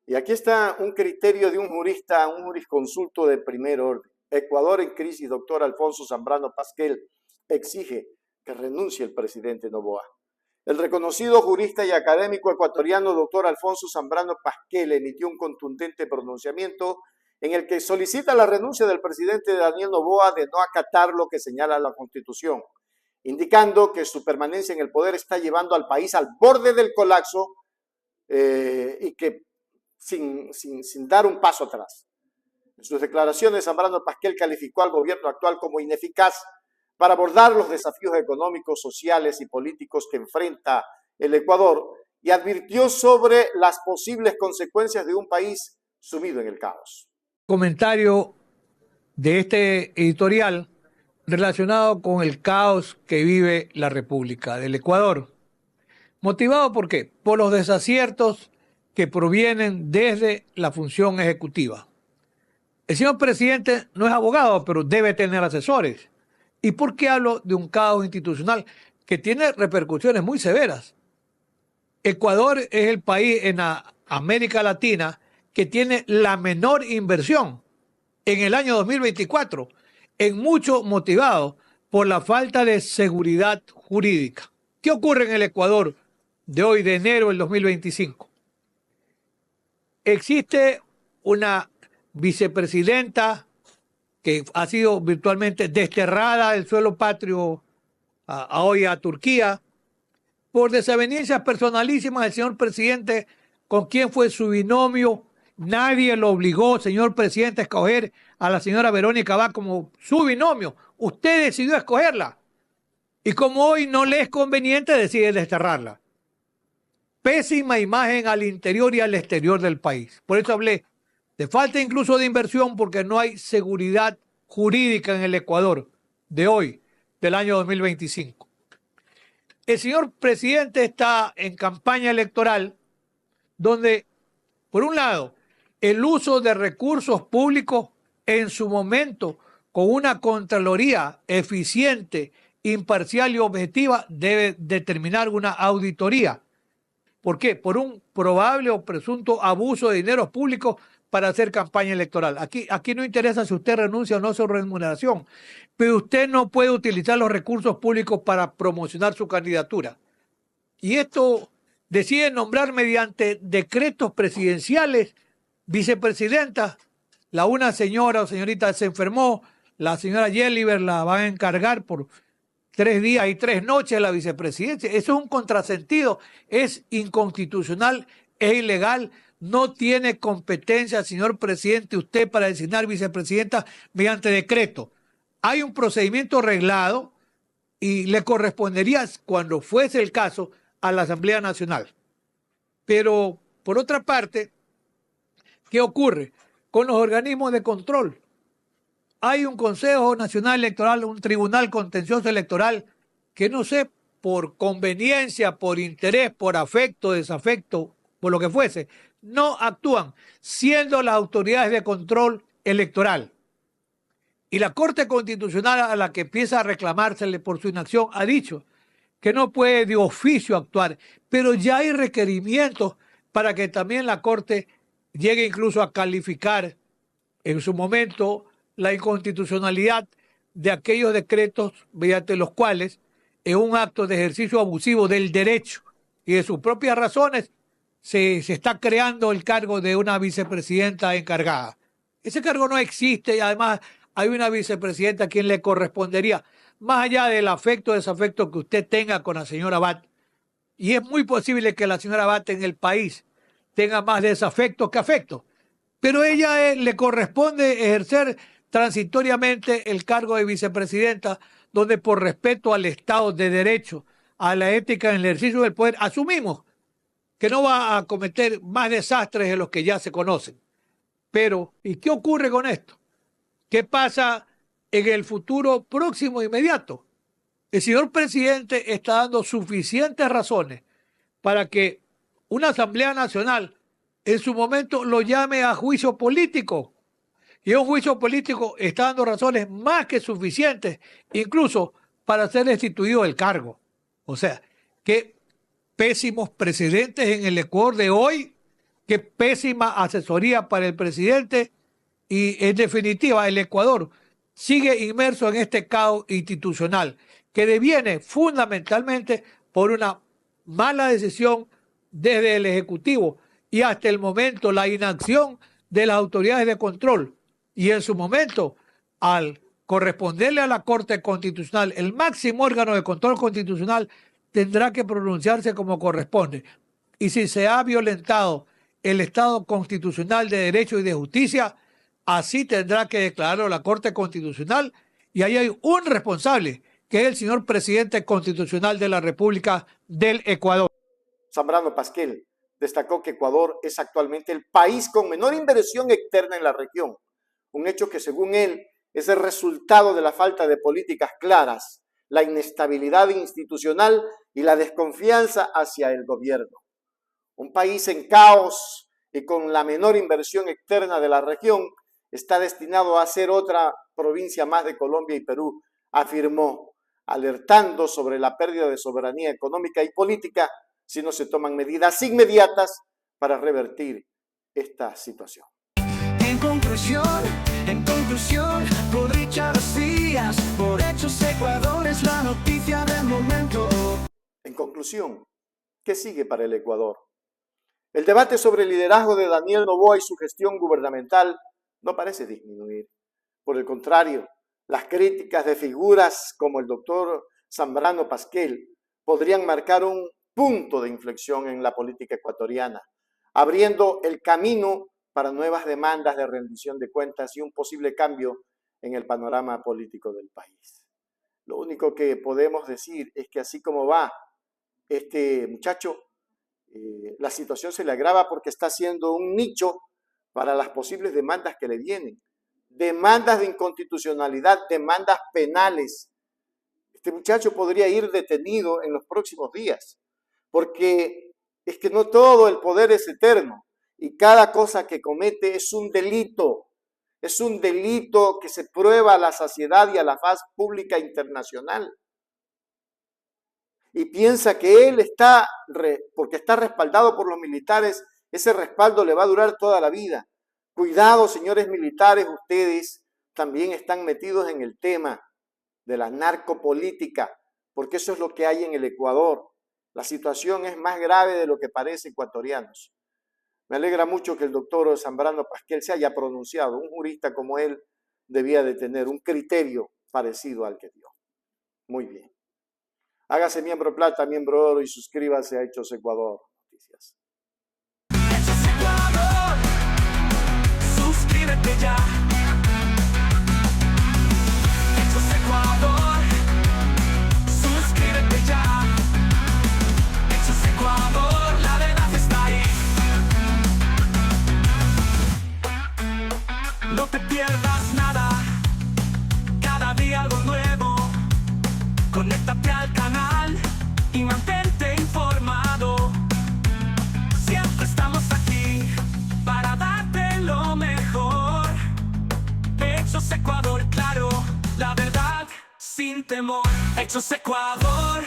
Y aquí está un criterio de un jurista, un jurisconsulto de primer orden. Ecuador en crisis, doctor Alfonso Zambrano Pasquel, exige que renuncie el presidente Noboa. El reconocido jurista y académico ecuatoriano, doctor Alfonso Zambrano Pasquel, emitió un contundente pronunciamiento en el que solicita la renuncia del presidente Daniel Noboa de no acatar lo que señala la Constitución, indicando que su permanencia en el poder está llevando al país al borde del colapso y que sin dar un paso atrás. En sus declaraciones, Zambrano Pasquel calificó al gobierno actual como ineficaz para abordar los desafíos económicos, sociales y políticos que enfrenta el Ecuador y advirtió sobre las posibles consecuencias de un país sumido en el caos. Comentario de este editorial relacionado con el caos que vive la República del Ecuador. ¿Motivado por qué? Por los desaciertos que provienen desde la función ejecutiva. El señor presidente no es abogado, pero debe tener asesores. ¿Y por qué hablo de un caos institucional que tiene repercusiones muy severas? Ecuador es el país en América Latina que tiene la menor inversión en el año 2024, en mucho motivado por la falta de seguridad jurídica. ¿Qué ocurre en el Ecuador de hoy, de enero del 2025? Existe una vicepresidenta que ha sido virtualmente desterrada del suelo patrio hoy a Turquía por desavenencias personalísimas del señor presidente con quien fue su binomio. Nadie lo obligó, señor presidente, a escoger a la señora Verónica Abad como su binomio. Usted decidió escogerla. Y como hoy no le es conveniente, decide desterrarla. Pésima imagen al interior y al exterior del país. Por eso hablé de falta incluso de inversión, porque no hay seguridad jurídica en el Ecuador de hoy, del año 2025. El señor presidente está en campaña electoral donde, por un lado, el uso de recursos públicos en su momento con una Contraloría eficiente, imparcial y objetiva debe determinar una auditoría. ¿Por qué? Por un probable o presunto abuso de dineros públicos para hacer campaña electoral. Aquí no interesa si usted renuncia o no a su remuneración, pero usted no puede utilizar los recursos públicos para promocionar su candidatura. Y esto decide nombrar mediante decretos presidenciales vicepresidentas. La una señora o señorita se enfermó, la señora Yeliver la van a encargar por 3 días y 3 noches a la vicepresidencia. Eso es un contrasentido, es inconstitucional, es ilegal. No tiene competencia, señor presidente, usted para designar vicepresidenta mediante decreto. Hay un procedimiento reglado y le correspondería, cuando fuese el caso, a la Asamblea Nacional. Pero, por otra parte, ¿qué ocurre con los organismos de control? Hay un Consejo Nacional Electoral, un Tribunal Contencioso Electoral que no sé, por conveniencia, por interés, por afecto, desafecto, por lo que fuese, no actúan, siendo las autoridades de control electoral. Y la Corte Constitucional, a la que empieza a reclamársele por su inacción, ha dicho que no puede de oficio actuar, pero ya hay requerimientos para que también la Corte llegue incluso a calificar en su momento la inconstitucionalidad de aquellos decretos mediante los cuales, en un acto de ejercicio abusivo del derecho y de sus propias razones, se está creando el cargo de una vicepresidenta encargada. Ese cargo no existe y además hay una vicepresidenta a quien le correspondería, más allá del afecto o desafecto que usted tenga con la señora Abad. Y es muy posible que la señora Abad en el país tenga más desafecto que afecto. Pero ella le corresponde ejercer transitoriamente el cargo de vicepresidenta, donde por respeto al Estado de Derecho, a la ética en el ejercicio del poder, asumimos que no va a cometer más desastres de los que ya se conocen. Pero, ¿y qué ocurre con esto? ¿Qué pasa en el futuro próximo e inmediato? El señor presidente está dando suficientes razones para que una Asamblea Nacional en su momento lo llame a juicio político. Y un juicio político está dando razones más que suficientes, incluso para ser destituido del cargo. O sea, qué pésimos precedentes en el Ecuador de hoy Qué pésima asesoría para el presidente y, en definitiva, el Ecuador sigue inmerso en este caos institucional que deviene fundamentalmente por una mala decisión desde el Ejecutivo y hasta el momento la inacción de las autoridades de control. Y en su momento, al corresponderle a la Corte Constitucional, el máximo órgano de control constitucional tendrá que pronunciarse como corresponde. Y si se ha violentado el Estado constitucional de derecho y de justicia, así tendrá que declararlo la Corte Constitucional, y ahí hay un responsable, que es el señor presidente constitucional de la República del Ecuador. Zambrano Pasquel destacó que Ecuador es actualmente el país con menor inversión externa en la región, un hecho que según él es el resultado de la falta de políticas claras, la inestabilidad institucional y la desconfianza hacia el gobierno. Un país en caos y con la menor inversión externa de la región está destinado a ser otra provincia más de Colombia y Perú, afirmó, alertando sobre la pérdida de soberanía económica y política si no se toman medidas inmediatas para revertir esta situación. En conclusión, por Richard Díaz, por Hechos Ecuador es la noticia del momento. En conclusión, ¿qué sigue para el Ecuador? El debate sobre el liderazgo de Daniel Noboa y su gestión gubernamental no parece disminuir. Por el contrario, las críticas de figuras como el doctor Zambrano Pasquel podrían marcar un punto de inflexión en la política ecuatoriana, abriendo el camino para nuevas demandas de rendición de cuentas y un posible cambio en el panorama político del país. Lo único que podemos decir es que así como va este muchacho, la situación se le agrava porque está siendo un nicho para las posibles demandas que le vienen. Demandas de inconstitucionalidad, demandas penales. Este muchacho podría ir detenido en los próximos días, porque es que no todo el poder es eterno y cada cosa que comete es un delito. Es un delito que se prueba a la saciedad y a la faz pública internacional. Y piensa que él está, porque está respaldado por los militares, ese respaldo le va a durar toda la vida. Cuidado, señores militares, ustedes también están metidos en el tema de la narcopolítica, porque eso es lo que hay en el Ecuador. La situación es más grave de lo que parece, ecuatorianos. Me alegra mucho que el doctor Zambrano Pasquel se haya pronunciado. Un jurista como él debía de tener un criterio parecido al que dio. Muy bien. Hágase miembro plata, miembro oro y suscríbase a Hechos Ecuador Noticias. Hechos Ecuador, suscríbete ya. Hechos Ecuador, suscríbete ya. Hechos Ecuador, la verdad está ahí. No te pierdas nada, cada día algo nuevo. Conéctate al canal y mantente informado. Siempre estamos aquí para darte lo mejor. Hechos Ecuador, claro, la verdad sin temor. Hechos Ecuador.